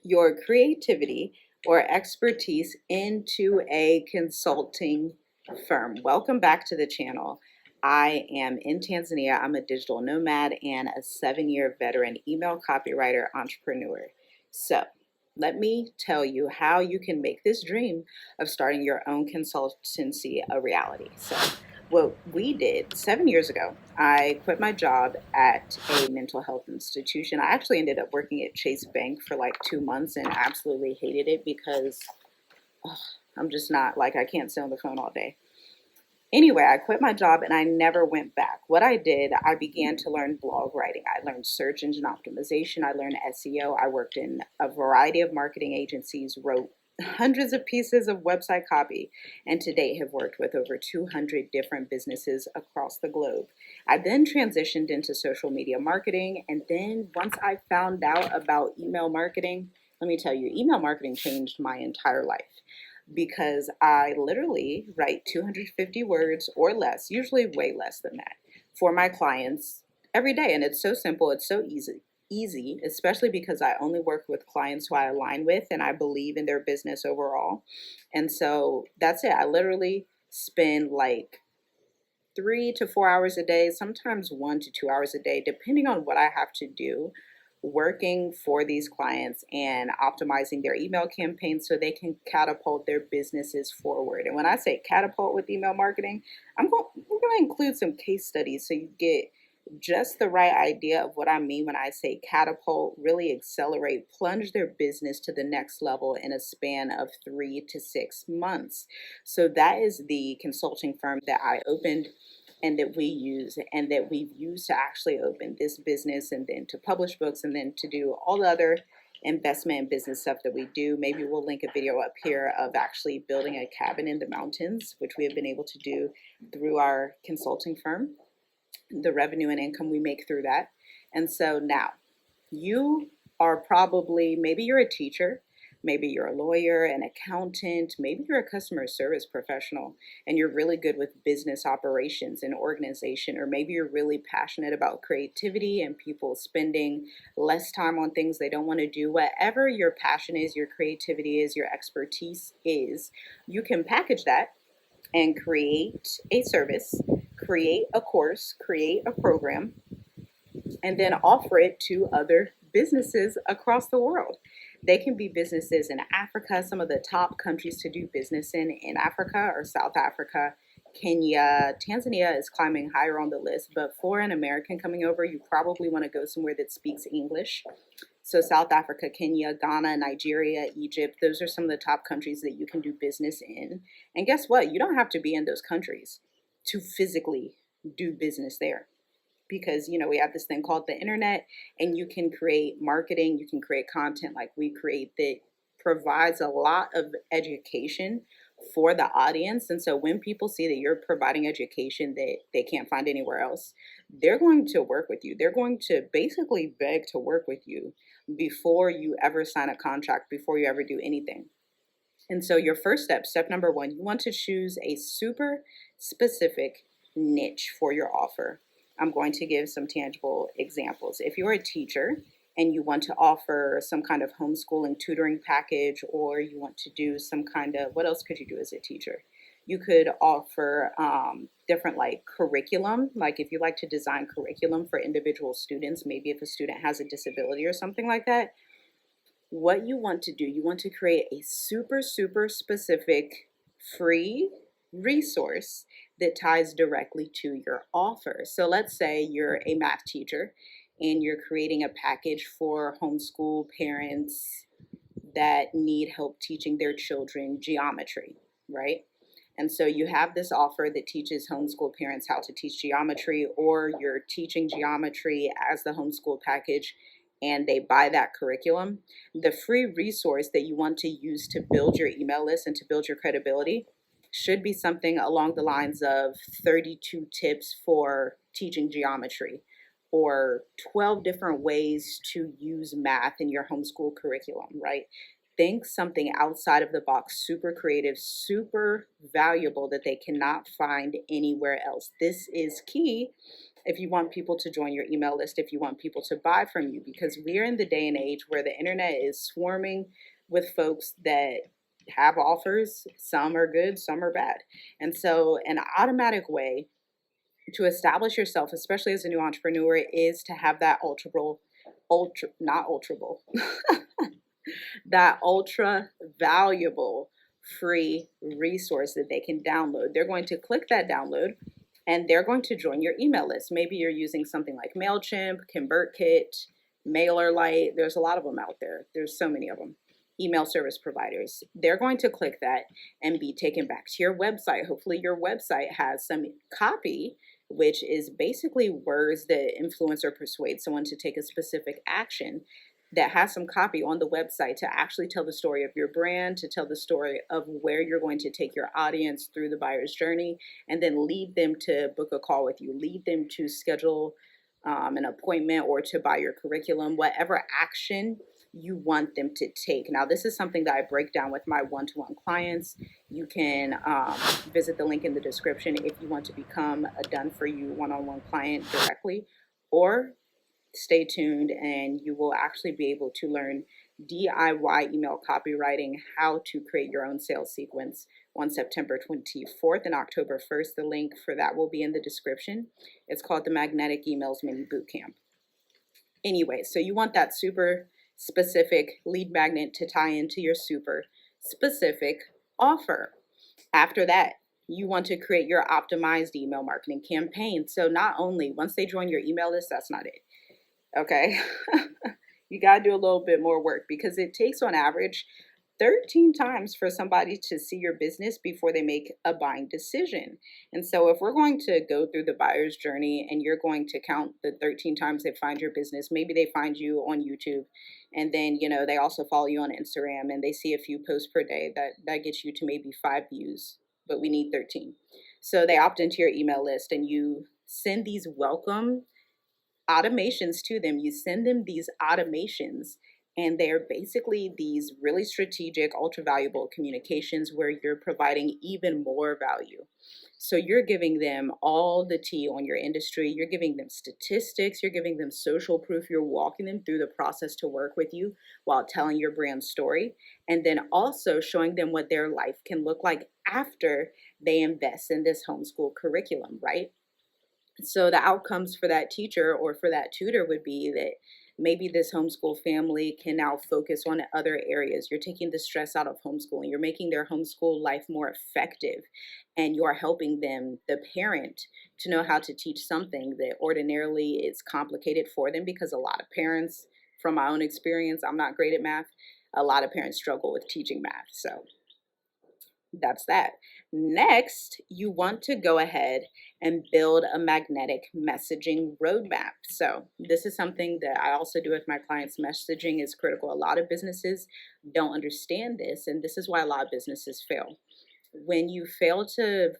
your creativity or expertise into a consulting firm. Welcome back to the channel. I am in Tanzania. I'm a digital nomad and a 7-year veteran email copywriter entrepreneur. So, let me tell you how you can make this dream of starting your own consultancy a reality. So, what we did 7 years ago, I quit my job at a mental health institution. I actually ended up working at Chase Bank for like 2 months and absolutely hated it because ugh, I'm just not like, I can't sit on the phone all day. Anyway, I quit my job and I never went back. What I did, I began to learn blog writing. I learned search engine optimization. I learned SEO. I worked in a variety of marketing agencies, wrote hundreds of pieces of website copy, and to date have worked with over 200 different businesses across the globe. I then transitioned into social media marketing. And then once I found out about email marketing, let me tell you, email marketing changed my entire life because I literally write 250 words or less, usually way less than that, for my clients every day. And it's so simple, it's so easy, especially because I only work with clients who I align with and I believe in their business overall. And so that's it. I literally spend like 3 to 4 hours a day, sometimes 1 to 2 hours a day, depending on what I have to do, working for these clients and optimizing their email campaigns so they can catapult their businesses forward. And when I say catapult with email marketing, we're going to include some case studies so you get just the right idea of what I mean when I say catapult, really accelerate, plunge their business to the next level in a span of 3 to 6 months. So that is the consulting firm that I opened and that we use and that we've used to actually open this business and then to publish books and then to do all the other investment and business stuff that we do. Maybe we'll link a video up here of actually building a cabin in the mountains, which we have been able to do through our consulting firm, the revenue and income we make through that. And so now you are probably, maybe you're a teacher, maybe you're a lawyer, an accountant, maybe you're a customer service professional and you're really good with business operations and organization, or maybe you're really passionate about creativity and people spending less time on things they don't want to do. Whatever your passion is, your creativity is, your expertise is, you can package that and create a service, create a course, create a program, and then offer it to other businesses across the world. They can be businesses in Africa. Some of the top countries to do business in Africa are South Africa, Kenya. Tanzania is climbing higher on the list, but for an American coming over, you probably want to go somewhere that speaks English. So South Africa, Kenya, Ghana, Nigeria, Egypt, those are some of the top countries that you can do business in. And guess what? You don't have to be in those countries to physically do business there, because we have this thing called the internet, and you can create marketing, you can create content like we create that provides a lot of education for the audience. And so when people see that you're providing education that they can't find anywhere else, they're going to work with you. They're going to basically beg to work with you before you ever sign a contract, before you ever do anything. And so your first step number one, you want to choose a super specific niche for your offer. I'm going to give some tangible examples. If you're a teacher and you want to offer some kind of homeschooling tutoring package, or you want to do some kind of, what else could you do as a teacher? You could offer different like curriculum, like if you like to design curriculum for individual students, maybe if a student has a disability or something like that. What you want to do, you want to create a super specific free resource that ties directly to your offer. So let's say you're a math teacher and you're creating a package for homeschool parents that need help teaching their children geometry, right? And so you have this offer that teaches homeschool parents how to teach geometry, or you're teaching geometry as the homeschool package and they buy that curriculum. The free resource that you want to use to build your email list and to build your credibility should be something along the lines of 32 tips for teaching geometry, or 12 different ways to use math in your homeschool curriculum, right? Think something outside of the box, super creative, super valuable that they cannot find anywhere else. This is key, if you want people to join your email list, if you want people to buy from you, because we're in the day and age where the internet is swarming with folks that have offers. Some are good, some are bad. And so an automatic way to establish yourself, especially as a new entrepreneur, is to have that not ultrable, that ultra valuable free resource that they can download. They're going to click that download and they're going to join your email list. Maybe you're using something like MailChimp, ConvertKit, MailerLite. There's a lot of them out there. There's so many of them. Email service providers. They're going to click that and be taken back to your website. Hopefully your website has some copy, which is basically words that influence or persuade someone to take a specific action, that has some copy on the website to actually tell the story of your brand, to tell the story of where you're going to take your audience through the buyer's journey, and then lead them to book a call with you, lead them to schedule an appointment or to buy your curriculum, whatever action you want them to take. Now, this is something that I break down with my one-to-one clients. You can visit the link in the description if you want to become a done-for-you one-on-one client directly, or stay tuned and you will actually be able to learn DIY email copywriting, how to create your own sales sequence on September 24th and October 1st. The link for that will be in the description. It's called the Magnetic Emails Mini Bootcamp. Anyway, so you want that super specific lead magnet to tie into your super specific offer. After that, you want to create your optimized email marketing campaign. So not only once they join your email list, that's not it. Okay. You got to do a little bit more work, because it takes on average 13 times for somebody to see your business before they make a buying decision. And so if we're going to go through the buyer's journey and you're going to count the 13 times they find your business, maybe they find you on YouTube and then, they also follow you on Instagram and they see a few posts per day, that gets you to maybe 5 views, but we need 13. So they opt into your email list and you send these welcome automations to them. You send them these automations, and they're basically these really strategic, ultra valuable communications where you're providing even more value. So you're giving them all the tea on your industry. You're giving them statistics. You're giving them social proof. You're walking them through the process to work with you while telling your brand story. And then also showing them what their life can look like after they invest in this homeschool curriculum, right? So the outcomes for that teacher or for that tutor would be that maybe this homeschool family can now focus on other areas. You're taking the stress out of homeschooling. You're making their homeschool life more effective. And you're helping them, the parent, to know how to teach something that ordinarily is complicated for them, because a lot of parents, from my own experience, I'm not great at math. A lot of parents struggle with teaching math. So that's that. Next, you want to go ahead and build a magnetic messaging roadmap. So this is something that I also do with my clients. Messaging is critical. A lot of businesses don't understand this, and this is why a lot of businesses fail. When you fail to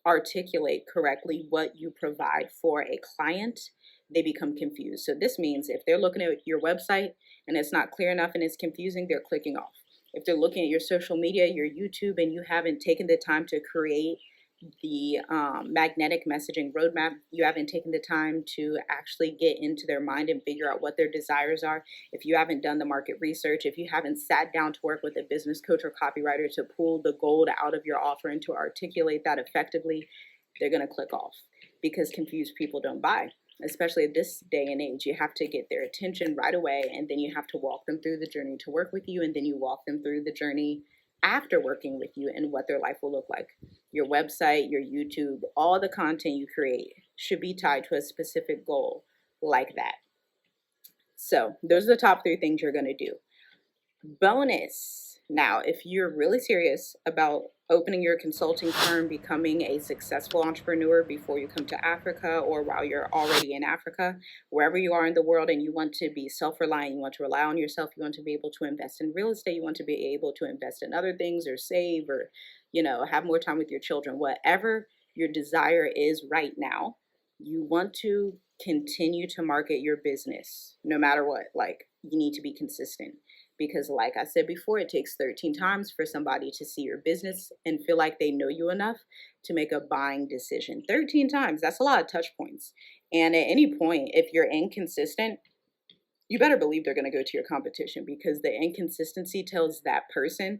articulate correctly what you provide for a client, they become confused. So this means if they're looking at your website and it's not clear enough and it's confusing, they're clicking off. If they're looking at your social media, your YouTube, and you haven't taken the time to create the magnetic messaging roadmap, you haven't taken the time to actually get into their mind and figure out what their desires are, if you haven't done the market research, if you haven't sat down to work with a business coach or copywriter to pull the gold out of your offer and to articulate that effectively, they're going to click off, because confused people don't buy. Especially at this day and age, you have to get their attention right away, and then you have to walk them through the journey to work with you, and then you walk them through the journey after working with you and what their life will look like. Your website, your YouTube, all the content you create should be tied to a specific goal like that. So those are the top 3 things you're going to do. Bonus. Now, if you're really serious about opening your consulting firm, becoming a successful entrepreneur before you come to Africa, or while you're already in Africa, wherever you are in the world, and you want to be self-reliant, you want to rely on yourself, you want to be able to invest in real estate, you want to be able to invest in other things or save, or, have more time with your children, whatever your desire is right now, you want to continue to market your business no matter what. Like, you need to be consistent. Because, like I said before, it takes 13 times for somebody to see your business and feel like they know you enough to make a buying decision. 13 times, that's a lot of touch points. And at any point, if you're inconsistent, you better believe they're going to go to your competition, because the inconsistency tells that person,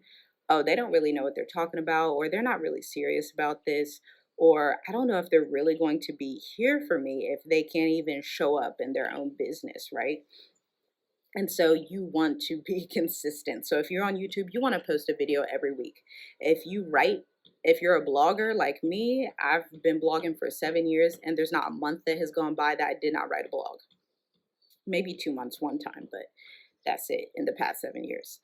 oh, they don't really know what they're talking about, or they're not really serious about this, or I don't know if they're really going to be here for me if they can't even show up in their own business, right? And so you want to be consistent. So if you're on YouTube, you want to post a video every week. If you write, if you're a blogger like me, I've been blogging for 7 years, and there's not a month that has gone by that I did not write a blog. Maybe 2 months one time, but that's it in the past 7 years.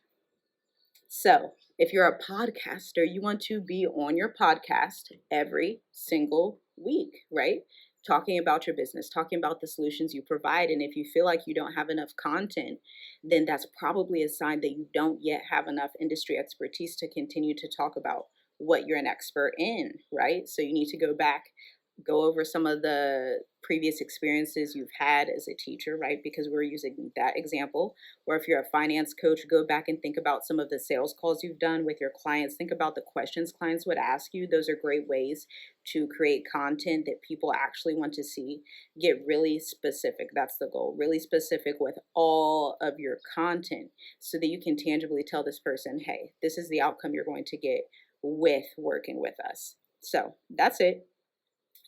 So if you're a podcaster, you want to be on your podcast every single week, right? Talking about your business, talking about the solutions you provide. And if you feel like you don't have enough content, then that's probably a sign that you don't yet have enough industry expertise to continue to talk about what you're an expert in, right? So you need to go back, go over some of the previous experiences you've had as a teacher, right? Because we're using that example. Or if you're a finance coach, go back and think about some of the sales calls you've done with your clients. Think about the questions clients would ask you. Those are great ways to create content that people actually want to see. Get really specific. That's the goal. Really specific with all of your content so that you can tangibly tell this person, hey, this is the outcome you're going to get with working with us. So that's it.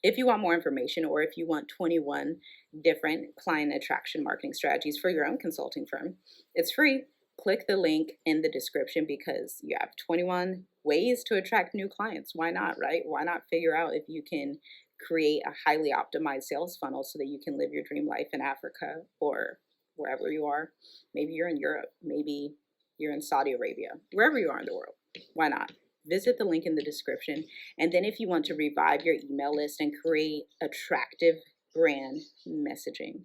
If you want more information, or if you want 21 different client attraction marketing strategies for your own consulting firm, it's free. Click the link in the description, because you have 21 ways to attract new clients. Why not, right? Why not figure out if you can create a highly optimized sales funnel so that you can live your dream life in Africa or wherever you are? Maybe you're in Europe. Maybe you're in Saudi Arabia. Wherever you are in the world. Why not? Visit the link in the description. And then if you want to revive your email list and create attractive brand messaging,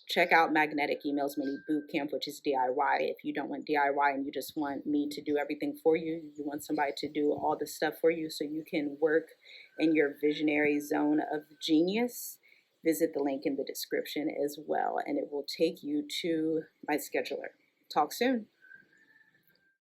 check out Magnetic Emails Mini Bootcamp, which is DIY. If you don't want DIY and you just want me to do everything for you, you want somebody to do all the stuff for you so you can work in your visionary zone of genius, visit the link in the description as well, and it will take you to my scheduler. Talk soon.